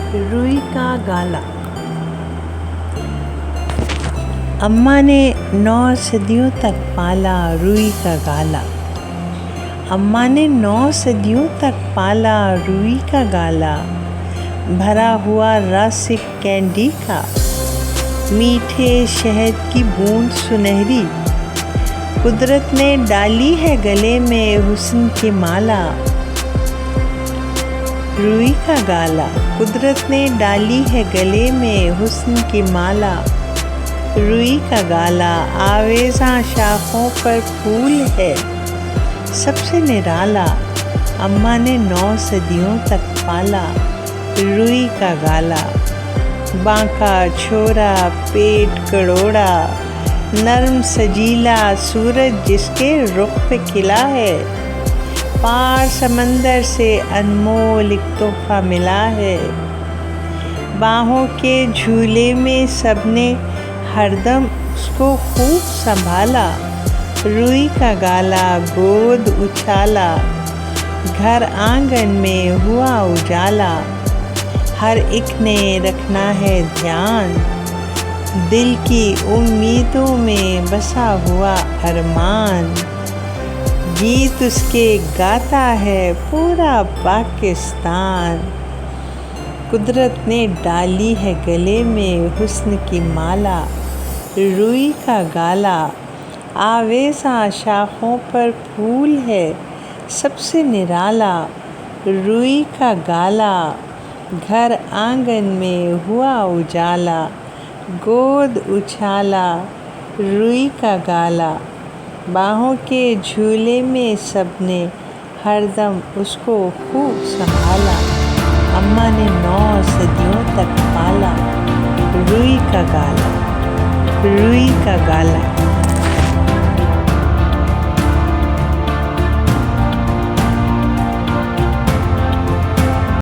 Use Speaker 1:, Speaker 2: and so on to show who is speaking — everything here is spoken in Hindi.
Speaker 1: रुई का गाला। अम्मा ने 9 सदियों तक पाला रुई का गाला। अम्मा ने 9 सदियों तक पाला रुई का गाला। भरा हुआ रस कैंडी का, मीठे शहद की बूंद सुनहरी। कुदरत ने डाली है गले में हुस्न की माला। रुई का गाला, कुदरत ने डाली है गले में हुस्न की माला। रुई का गाला, आवेज़ा शाखों पर फूल है सबसे निराला। अम्मा ने 9 सदियों तक पाला रुई का गाला। बांका छोरा पेट कड़ोड़ा, नर्म सजीला सूरज जिसके रुख पे खिला है। पार समंदर से अनमोल एक तोहफा मिला है। बाहों के झूले में सबने हरदम उसको खूब संभाला। रुई का गाला गोद उछाला, घर आंगन में हुआ उजाला। हर एक ने रखना है ध्यान, दिल की उम्मीदों में बसा हुआ अरमान। गीत उसके गाता है पूरा पाकिस्तान। कुदरत ने डाली है गले में हुस्न की माला। रुई का गाला, आवेज़ा शाखों पर फूल है सबसे निराला। रुई का गाला, घर आंगन में हुआ उजाला। गोद उछाला रुई का गाला, बाहों के झूले में सबने हरदम उसको खूब संभाला। अम्मा ने 9 सदियों तक पाला रुई का गाला। रुई का गाला।